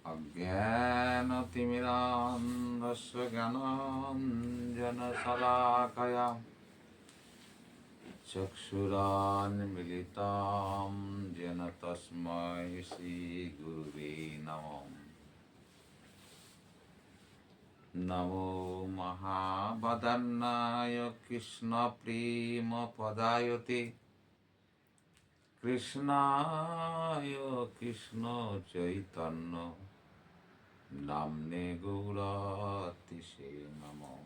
अज्ञानतिमिरान्धस्य ज्ञानाञ्जनशलाकया चक्षुरान्मिलितं येन तस्मै श्रीगुरुवे नमः। नमो महावदन्नाय कृष्णप्रेमपदायते कृष्णाय कृष्णचैतन्य नाम्ने गौरतिसे नमः।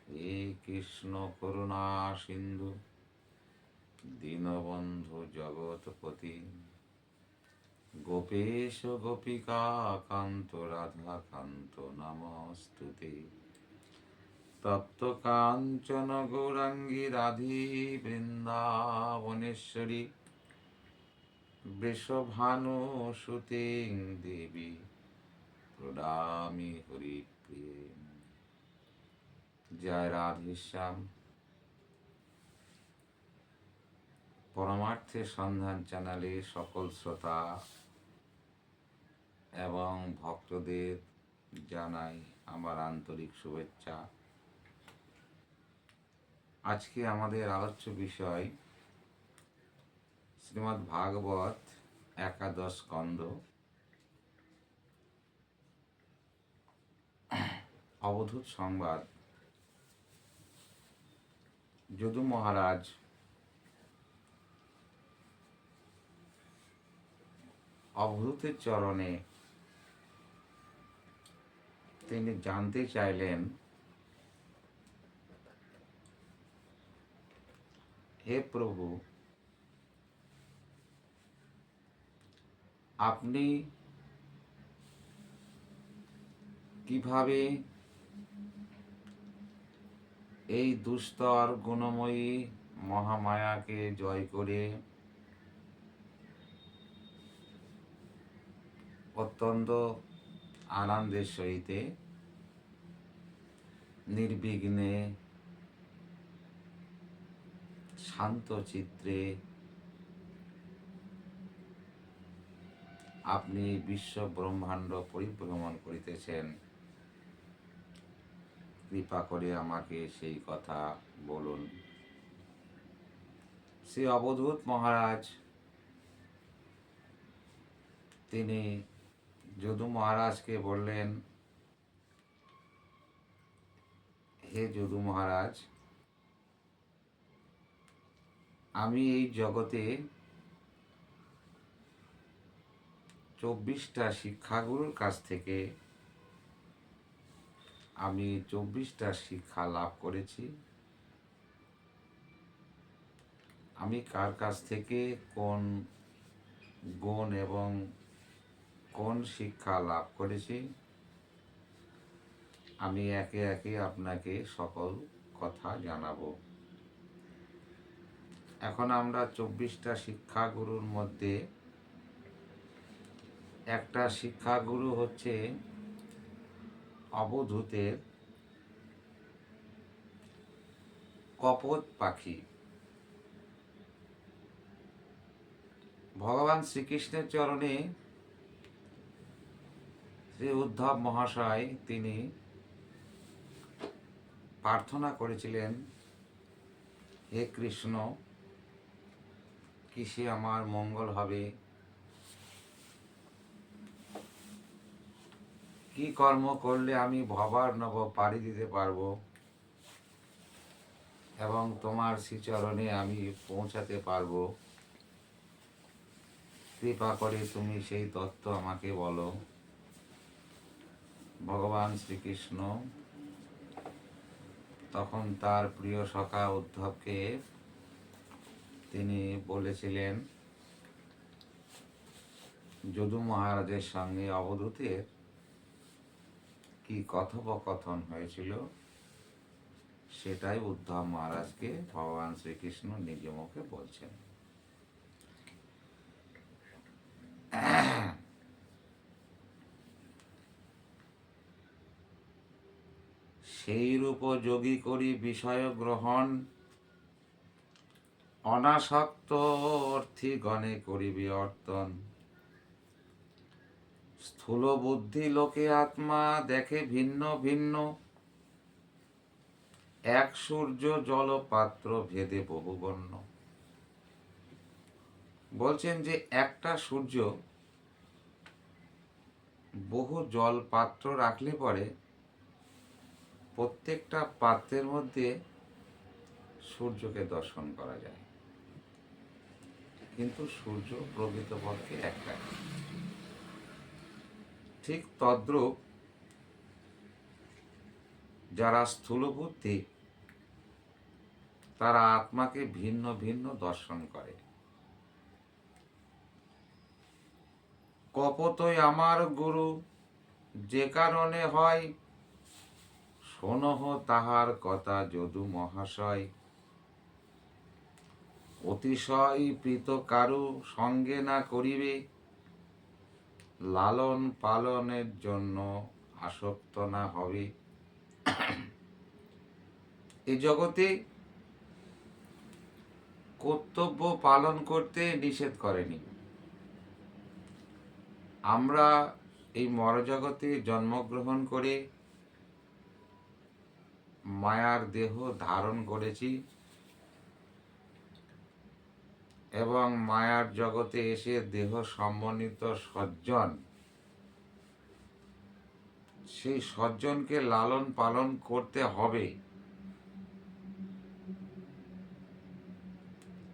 हे कृष्ण करुणा सिंधु दीनबंधु जगतपति गोपेश गोपिका कांत राधा कांत नमस्तुते। तप्त कांचन गौरांगी राधे वृंदावनेश्वरी वृषभानुसुते देवी প্রণামী হরিপ্রিয়ে। জয় রাধেশ্যাম। পরমার্থের সন্ধান চ্যানেলে সকল শ্রোতা এবং ভক্তদের জানাই আমার আন্তরিক শুভেচ্ছা। আজকে আমাদের আলোচ্য বিষয় শ্রীমদ্ ভাগবত একাদশ স্কন্ধ অবধূত সংবাদ। যদু মহারাজ অবধূতের চরণে তিনি জানতে চাইলেন, হে প্রভু, আপনি কিভাবে এই দুস্তর গুণময়ী মহামায়াকে জয় করে অত্যন্ত আনন্দের সহিতে নির্বিঘ্নে শান্ত চিত্রে আপনি বিশ্ব ব্রহ্মাণ্ড পরিভ্রমণ করিতেছেন, কৃপা করে আমাকে সেই কথা বলুন। শ্রী অবধূত মহারাজ তিনি যদু মহারাজকে বললেন, হে যদু মহারাজ, আমি এই জগতে 24টা শিক্ষাগুরুর কাছ থেকে আমি 24টা শিক্ষা লাভ করেছি। আমি কার কাছ থেকে কোন গুণ এবং কোন শিক্ষা লাভ করেছি আমি একে একে আপনাকে সকল কথা জানাবো। এখন আমরা 24টা শিক্ষাগুরুর মধ্যে একটা শিক্ষাগুরু হচ্ছে অবধূতের কপোত পাখি। ভগবান শ্রীকৃষ্ণের চরণে শ্রী উদ্ধব মহাশয় তিনি প্রার্থনা করেছিলেন, হে কৃষ্ণ, কিসে আমার মঙ্গল হবে, কি কর্ম করলে আমি ভবার নব পাড়ি দিতে পারবো এবং তোমার শ্রীচরণে আমি পৌঁছাতে পারবো, কৃপা করে তুমি সেই তত্ত্ব আমাকে বলো। ভগবান শ্রীকৃষ্ণ তখন তার প্রিয় সখা উদ্ধবকে তিনি বলেছিলেন, যদু মহারাজের সঙ্গে অবধূতের কি কথোপকথন হয়েছিল সেটাই উদ্ধব মহারাজকে ভগবান শ্রীকৃষ্ণ নিজ মুখে বলছেন। সেই রূপ যোগী করি বিষয় গ্রহণ, অনাসক্ত অর্থী গণে করিবি অর্তন, স্থূল বুদ্ধি লোকে আত্মা দেখে ভিন্ন ভিন্ন, এক সূর্য জলপাত্র ভেদে বহুবর্ণ। বলছেন যে একটা সূর্য বহু জল পাত্র রাখলে পরে প্রত্যেকটা পাত্রের মধ্যে সূর্যকে দর্শন করা যায়, কিন্তু সূর্য প্রকৃতপক্ষে একটাই। ঠিক তদ্রূপ যারা স্থূল বুদ্ধি তারা আত্মাকে ভিন্ন ভিন্ন দর্শন করে। কপতই আমার গুরু যে কারণে হয়, শোনহ তাহার কথা যদু মহাশয়। অতিশয় প্রীত কারু সঙ্গে না করিবে, লালন পালনের জন্য আসক্ত না হবে। এই জগতে কর্তব্য পালন করতে নিষেধ করেনি। আমরা এই মরজগতে জন্মগ্রহণ করে মায়ার দেহ ধারণ করেছি এবং মায়ার জগতে এসে দেহ সম্বন্ধিত সজ্জন, সেই সজ্জনকে লালন পালন করতে হবে।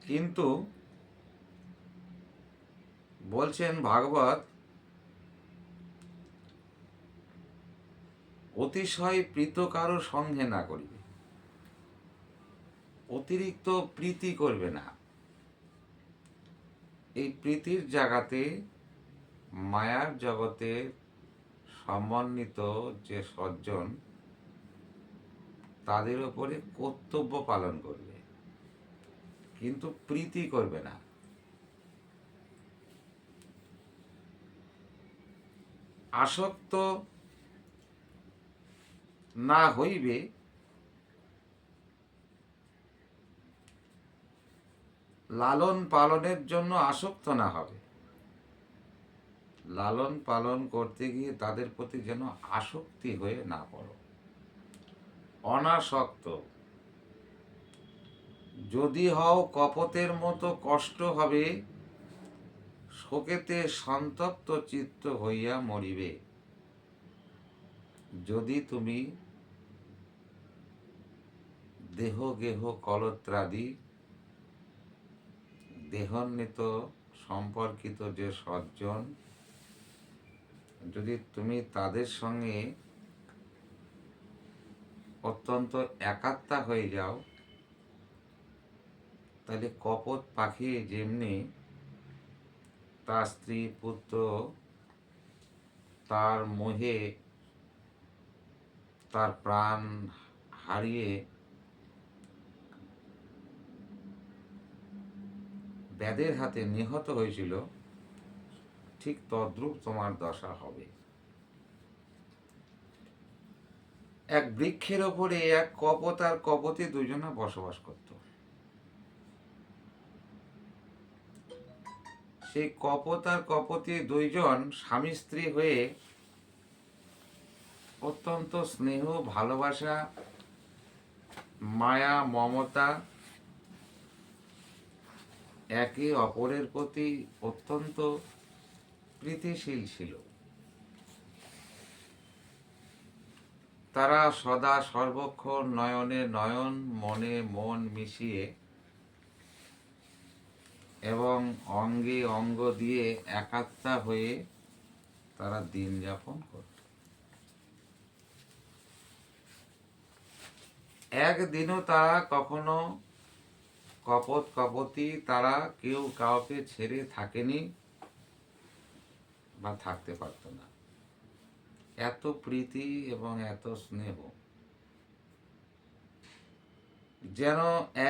কিন্তু বলছেন ভাগবত, অতিশয় প্রীত কারো সঙ্গে না করিবে, অতিরিক্ত প্রীতি করবে না। এই প্রীতির জায়গাতে মায়ার জগতে সমন্বিত যে সজ্জন তাদের উপরে কর্তব্য পালন করবে, কিন্তু প্রীতি করবে না। আসক্ত না হইবে, লালন পালনের জন্য আসক্ত না হবে। লালন পালন করতে গিয়ে তাদের প্রতি যেন আসক্তি হয়ে না পড়ো। অনাসক্ত যদি হও কপতের মতো কষ্ট হবে, শোকেতে সন্তপ্ত চিত্ত হইয়া মরিবে। যদি তুমি দেহ গেহ কলত্রাদি দেহান্বিত সম্পর্কিত যে সজ্জন, যদি তুমি তাদের সঙ্গে অত্যন্ত একাত্মা হয়ে যাও, তাহলে কপত পাখি যেমনি তার স্ত্রী পুত্র তার মোহে তার প্রাণ হারিয়ে ব্যাধের হাতে নিহত হয়েছিল, ঠিক তদ্রূপ তোমার দশা হবে। এক বৃক্ষের ওপরে এক কপোত আর কপোতী দুজনে বসবাস করত। সেই কপোত আর কপোতী দুইজন স্বামী স্ত্রী হয়ে অত্যন্ত স্নেহ ভালোবাসা মায়া মমতা একে অপরের প্রতি অত্যন্ত প্রীতিশীল ছিল। তারা সদা সর্বক্ষণ নয়নে নয়ন মনে মন মিশিয়ে এবং অঙ্গে অঙ্গ দিয়ে একাত্মা হয়ে তারা দিন যাপন করত। একদিনও তারা কখনো কপত কপতি তারা কেউ কাউকে ছেড়ে থাকেনি বা থাকতে পারত না। এত প্রীতি এবং এত স্নেহ, যেন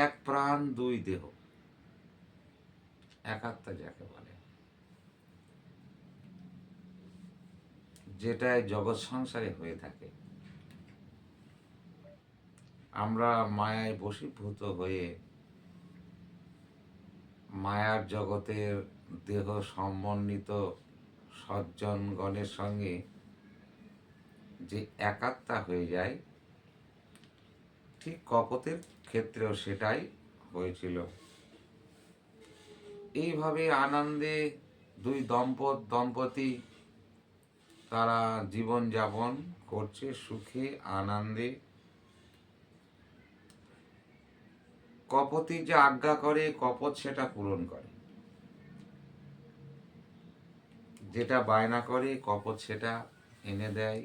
এক প্রাণ দুই দেহ, একাত্মা যাকে বলে, যেটাই জগৎ সংসারে হয়ে থাকে। আমরা মায়ায় বশীভূত হয়ে মায়ার জগতের দেহ সমন্বিত সজ্জনগণের সঙ্গে যে একাত্মা হয়ে যায়, ঠিক কপোতের ক্ষেত্রেও সেটাই হয়েছিল। এইভাবে আনন্দে দুই দম্পতি তারা জীবন যাপন করছে সুখে আনন্দে। কপোতি যে আজ্ঞা করে কপোত সেটা পূরণ করে, যেটা বায়না করে কপোত সেটা এনে দেয়,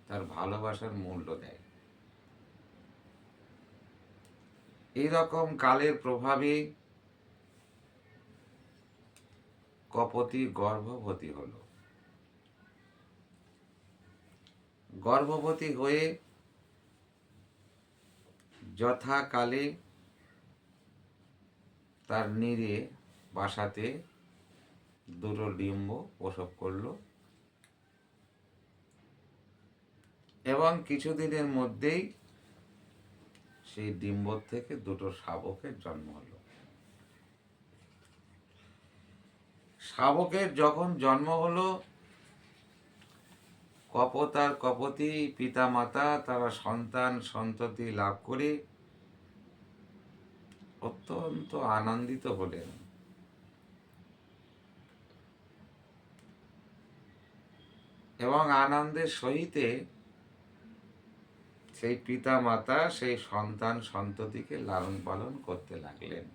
তার ভালোবাসার মূল্য দেয়। এইরকম কালের প্রভাবে কপোতি গর্ভবতী হলো। গর্ভবতী হয়ে যথাকালে তার নীড়ে বাসাতে দুটো ডিম্ব প্রসব করল এবং কিছুদিনের মধ্যেই সেই ডিম্ব থেকে দুটো শাবকের জন্ম হলো। শাবকের যখন জন্ম হলো, কপোত আর কপোতি পিতা মাতা তারা সন্তান সন্ততি লাভ করে অত্যন্ত আনন্দিত হলেন। এবং আনন্দের সহিতে সেই পিতা মাতা সেই সন্তান সন্ততিকে লালন পালন করতে লাগলেন।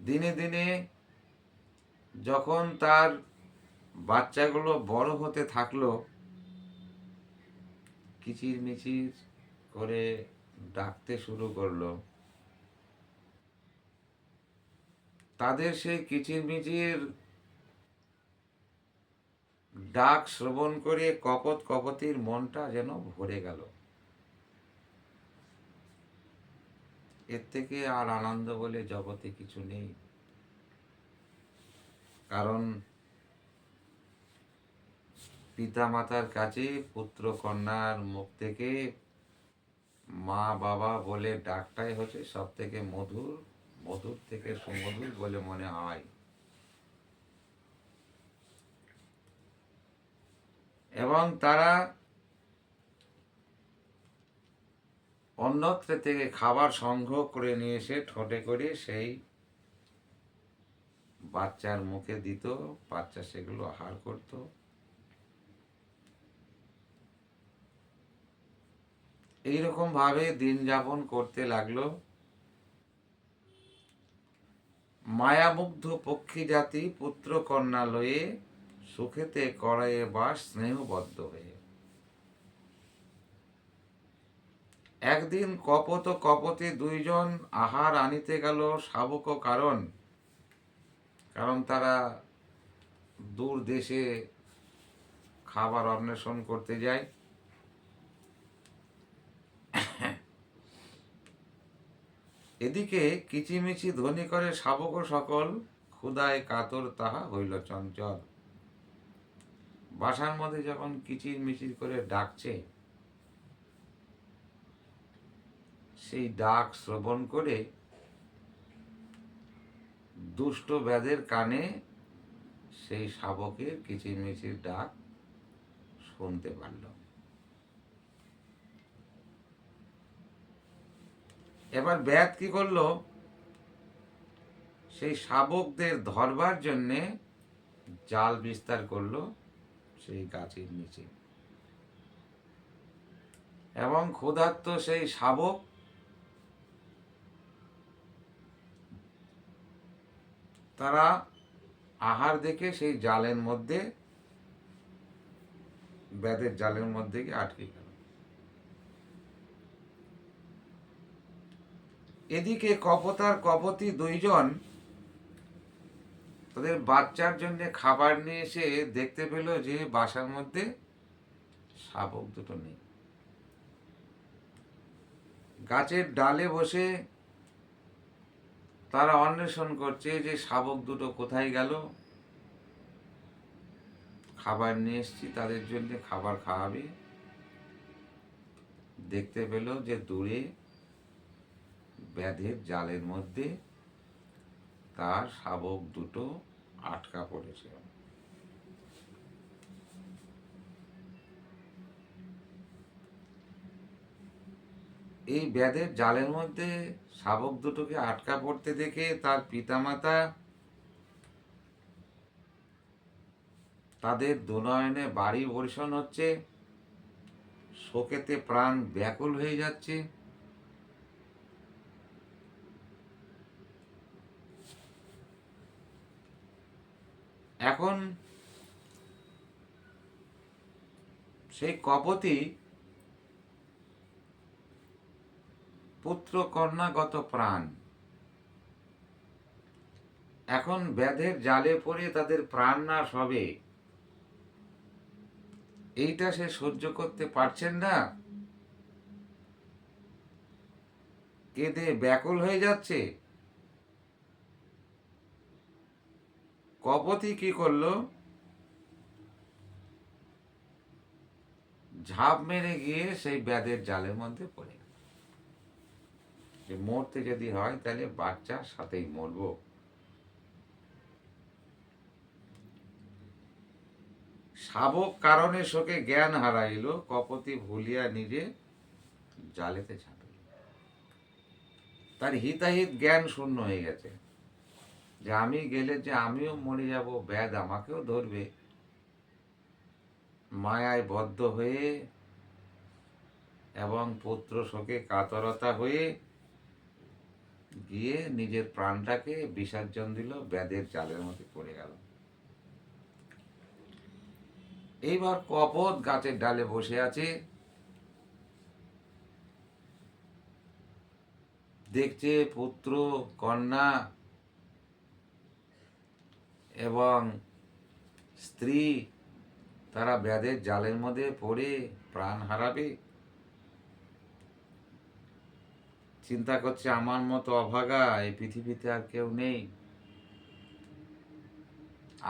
দিনে দিনে যখন তার বাচ্চাগুলো বড় হতে থাকলো, কিচিরমিচির করে ডাকতে শুরু করলো। তাদের সেই কিচিরমিচির ডাক শ্রবণ করে কপোত কপোতির মনটা যেন ভরে গেল। এর থেকে আর আনন্দ বলে জগতে কিছু নেই। কারণ পিতা মাতার কাছে পুত্র কন্যার মুখ থেকে মা বাবা বলে ডাকটাই হচ্ছে সব থেকে মধুর, মধুর থেকে সুমধুর বলে মনে হয়। এবং তারা অন্যত্র থেকে খাবার সংগ্রহ করে নিয়ে এসে ঠোঁটে করে সেই বাচ্চার মুখে দিত, বাচ্চা সেগুলো আহার করত। এইরকম ভাবে দিন যাপন করতে লাগলো। মায়ামুগ্ধ পক্ষী জাতি পুত্র কন্যা লয়ে সুখেতে করায়ে বাস স্নেহবদ্ধ হয়ে। একদিন কপোত কপোতি দুইজন আহার আনিতে গেল শাবক কারণ তারা দূর দেশে খাবার অন্বেষণ করতে যায়। এদিকে কিচিমিচি ধ্বনি করে শাবক সকল, ক্ষুধায় কাতর তাহা হইল চঞ্চল। বাসার মধ্যে যখন কিচির মিচির করে ডাকছে, সেই ডাক শ্রবণ করে দুষ্ট ব্যাধের কানে সেই শাবকের কিচিরমিচির ডাক শুনতে পারল। এবার ব্যাধ কি করলো, সেই শাবকদের ধরবার জন্যে জাল বিস্তার করলো সেই গাছের নিচে। এবং ক্ষুধার্ত সেই শাবক তারা আহার দেখে সেই জালের মধ্যে, ব্যাধের জালের মধ্যে গিয়ে আটকে গেল। এদিকে কপোতার কপোতি দুইজন তাদের বাচ্চার জন্য খাবার নিয়ে এসে দেখতে পেল যে বাসার মধ্যে শাবক দুটো নেই। গাছের ডালে বসে তারা অন্বেষণ করছে যে শাবক দুটো কোথায় গেল। খাবার নিয়ে এসছি, তাদের জন্য খাবার খাওয়াবে। দেখতে পেল যে দূরে ব্যাধের জালের মধ্যে তার শাবক দুটো আটকা পড়েছে। এই ব্যাধের জালের মধ্যে শাবক দুটোকে আটকা পড়তে দেখে তার পিতামাতা তাদের দুনয়নে বাড়ি বর্ষণ হচ্ছে, শোকেতে প্রাণ ব্যাকুল হয়ে যাচ্ছে। এখন সেই কপতি পুত্র কন্যাগত প্রাণ এখন ব্যাধের জালে পড়ে তাদের প্রাণ নাশ হবে, এইটা সে সহ্য করতে পারছেন না, কেঁদে ব্যাকুল হয়ে যাচ্ছে। কপতি কি করলো, ঝাঁপ মেরে গিয়ে সেই ব্যাধের জালের মধ্যে পড়ে গেল। যে মরতে যদি হয় তাহলে বাচ্চার সাথেই মরবো। শাবক কারণে শোকে জ্ঞান হারাইল, কপতি ভুলিয়া নিজে জালেতে ঝাঁপিল। তার হিতাহিত জ্ঞান শূন্য হয়ে গেছে, যে আমি গেলে যে আমিও মরে যাব, ব্যাধ আমাকেও ধরবে। মায়ায় বদ্ধ হয়ে এবং পুত্র শোকে কাতরতা হয়ে গিয়ে নিজের প্রাণটাকে বিসর্জন দিল, ব্যাধের জালের মধ্যে পড়ে গেল। এইবার কপত গাছের ডালে বসে আছে, দেখছে পুত্র কন্যা এবং স্ত্রী তারা ব্যাধের জালের মধ্যে পড়ে প্রাণ হারাবে। চিন্তা করছে আমার মতো অভাগা এই পৃথিবীতে আর কেউ নেই,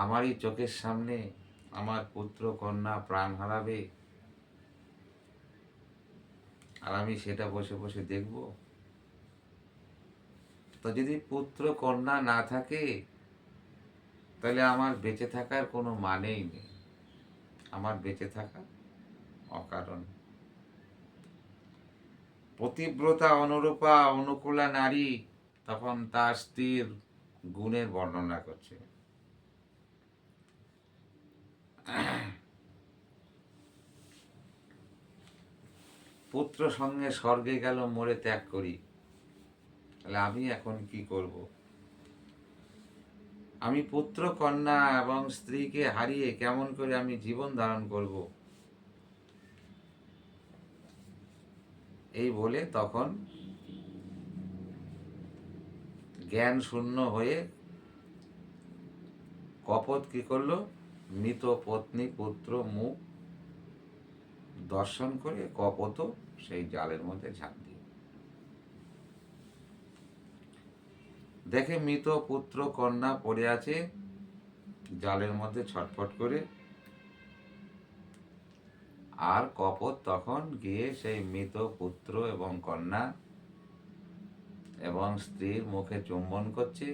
আমারই চোখের সামনে আমার পুত্র কন্যা প্রাণ হারাবে, আর আমি সেটা বসে বসে দেখব। তো যদি পুত্র কন্যা না থাকে তাহলে আমার বেঁচে থাকার কোনো মানেই নেই, আমার বেঁচে থাকা অকারণ। পতিব্রতা অনুরূপা অনুকূলা নারী তখন তার স্ত্রীর গুণের বর্ণনা করছে। পুত্র সঙ্গে স্বর্গে গেল মোরে ত্যাগ করি, তাহলে আমি এখন কি করব? আমি পুত্র কন্যা এবং স্ত্রীকে হারিয়ে কেমন করে আমি জীবন ধারণ করব? এই বলে তখন জ্ঞান শূন্য হয়ে কপট কি করলো, মৃত পত্নী পুত্র মুখ দর্শন করে কপত সেই জালের মধ্যে ঝাঁপ দিয়ে দেখে মৃত পুত্র কন্যা পড়ে আছে জালের মধ্যে ছটফট করে। আর কপট তখন গিয়ে সেই মৃত পুত্র এবং কন্যা এবং স্ত্রীর মুখে চুম্বন করছে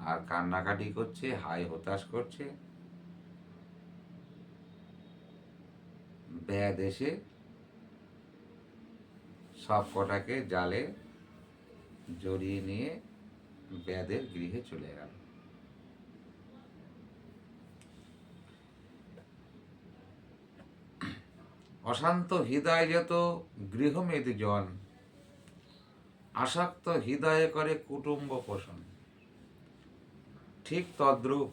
আর কান্নাকাটি করছে, হাই হতাশ করছে। ব্যাধ এসে সব কটাকে জালে জড়িয়ে নিয়ে ব্যাধের গৃহে চলে গেল। অশান্ত হৃদয় যত গৃহমেদি জন, আসক্ত হৃদয়ে করে কুটুম্ব পোষণ। ঠিক তদ্রূপ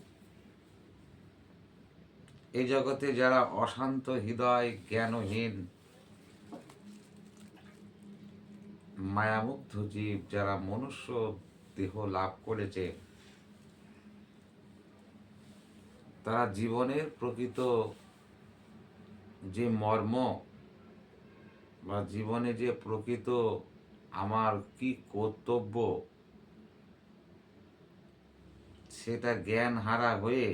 এই জগতে যারা অশান্ত হৃদয়, জ্ঞানহীন, মায়ামুগ্ধ জীব, যারা মনুষ্য দেহ লাভ করেছে, তারা জীবনের প্রকৃত যে মর্ম বা জীবনে যে প্রকৃত আমার কি কর্তব্য সেটা জ্ঞান হারা হয়ে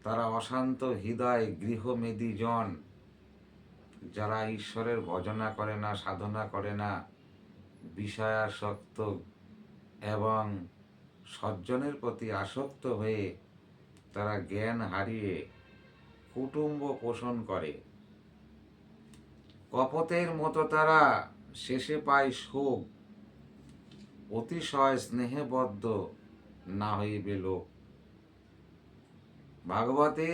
তারা অশান্ত হৃদয় গৃহমেদি জন, যারা ঈশ্বরের ভজনা করে না, সাধনা করে না, বিষয়াসক্ত এবং সজ্জনের প্রতি আসক্ত হয়ে তারা জ্ঞান হারিয়ে কুটুম্ব পোষণ করে। কপতের মতো তারা শেষে পায় সুখ, অতিশয় স্নেহবদ্ধ না হইবে লোক। ভাগবতে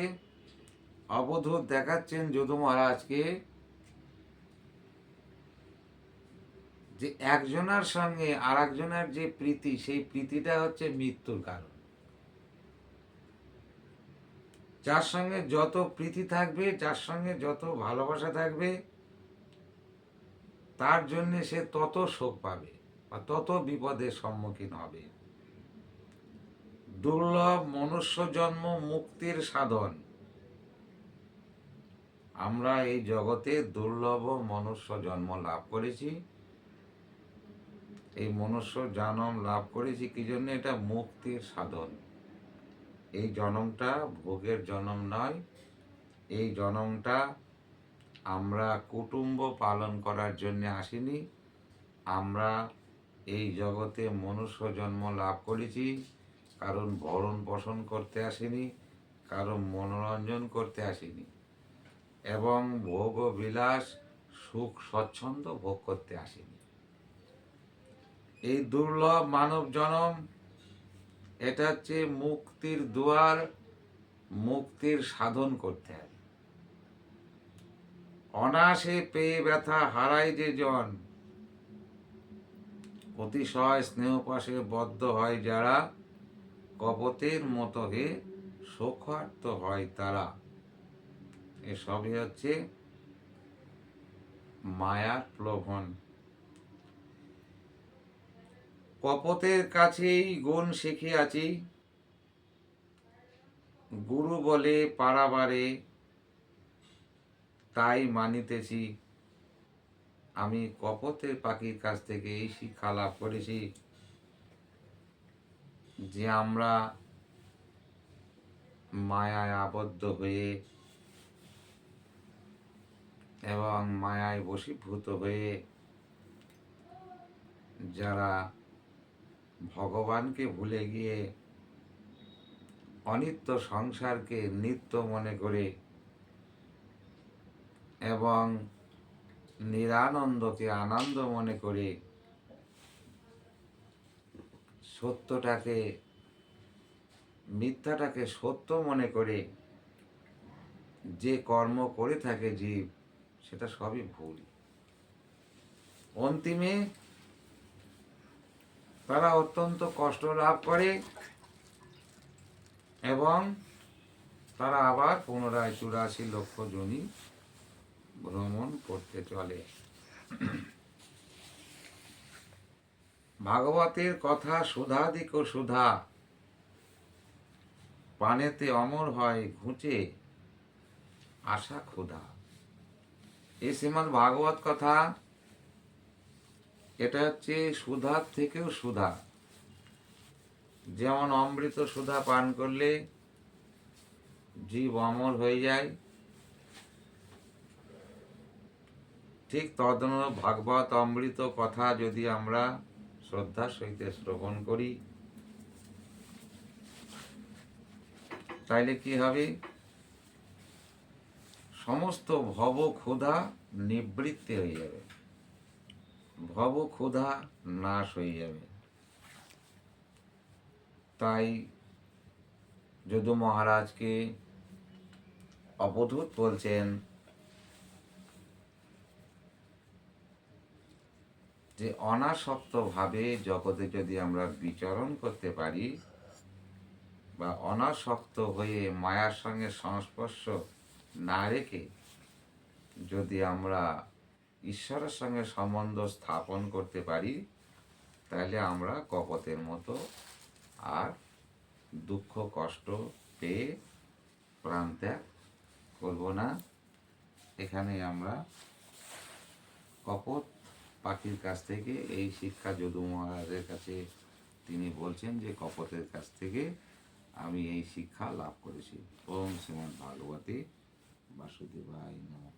অবধূত দেখাচ্ছেন যদু মহারাজকে যে একজনের সঙ্গে আর একজনের যে প্রীতি, সেই প্রীতিটা হচ্ছে মৃত্যুর কারণ। যার সঙ্গে যত প্রীতি থাকবে, যার সঙ্গে যত ভালোবাসা থাকবে, তার জন্য সে তত শোক পাবে বা তত বিপদের সম্মুখীন হবে। দুর্লভ মনুষ্য জন্ম মুক্তির সাধন। আমরা এই জগতে দুর্লভ মনুষ্য জন্ম লাভ করেছি। এই মনুষ্য জন্ম লাভ করেছি কি জন্য? এটা মুক্তির সাধন। এই জন্মটা ভোগের জন্ম নয়। এই জন্মটা আমরা কুটুম্ব পালন করার জন্য আসিনি। আমরা এই জগতে মনুষ্য জন্ম লাভ করেছি কারণ ভরণ পোষণ করতে আসিনি, কারণ মনোরঞ্জন করতে আসিনি, এবং ভোগ ও বিলাস সুখ স্বচ্ছন্দ ভোগ করতে আসিনি। এই দুর্লভ মানব জনম, এটা হচ্ছে মুক্তির দুয়ার, মুক্তির সাধন করতে হবে। অনাসে পেয়ে ব্যথা হারাই যে জন, অতিশয় স্নেহপাশে বদ্ধ হয় যারা, কপতের মতো হে শোকার্ত হয় তারা। এসবই হচ্ছে মায়ার প্রলোভন। কপতের কাছেই গুণ শিখিয়াছি, গুরু বলে পারাবারে তাই মানিতেছি। আমি কপতের পাখির কাছ থেকে এই শিক্ষা লাভ করেছি যে আমরা মায়ায় আবদ্ধ হয়ে এবং মায়ায় বশীভূত হয়ে যারা ভগবানকে ভুলে গিয়ে অনিত্য সংসারকে নিত্য মনে করে এবং নিরানন্দকে আনন্দ মনে করে সত্যটাকে মিথ্যাটাকে সত্য মনে করে যে কর্ম করে থাকে জীব, সেটা সবই ভুল। অন্তিমে তারা অত্যন্ত কষ্ট লাভ করে এবং তারা আবার পুনরায় 84 লক্ষ যোনি ভ্রমণ করতে চলে। ভাগবতের কথা সুধাধিক সুধা, পানেতে অমর হয় ঘুচে আশা ক্ষুধা। এই শ্রীমদ্ ভাগবত কথা, এটা হচ্ছে সুধার থেকেও সুধা। যেমন অমৃত সুধা পান করলে জীব অমর হয়ে যায়, ঠিক তদনুরূপ ভাগবত অমৃত কথা যদি আমরা শ্রদ্ধার সহিত শ্রবণ করি, তাইলে কি হবে? সমস্ত ভব ক্ষুধা নিবৃত্তি হয়ে যাবে, ভব ক্ষুধা নাশ হয়ে যাবে। তাই যদু মহারাজকে অবধূত বলছেন যে অনাসক্ত ভাবে জগতে যদি আমরা বিচরণ করতে পারি বা অনাসক্ত হয়ে মায়ার সঙ্গে সংস্পর্শ না রেখে যদি আমরা ঈশ্বরের সঙ্গে সম্বন্ধ স্থাপন করতে পারি, তাহলে আমরা কপতের মতো আর দুঃখ কষ্ট পেয়ে প্রাণ ত্যাগ করব না। এখানে আমরা কপত পাখির কাছ থেকে এই শিক্ষা যদু মহারাজের কাছে তিনি বলছেন যে কপতের কাছ থেকে আমি এই শিক্ষা লাভ করেছি। ওম শ্রীমদ্ ভাগবতে বাসুদেবায় নমঃ।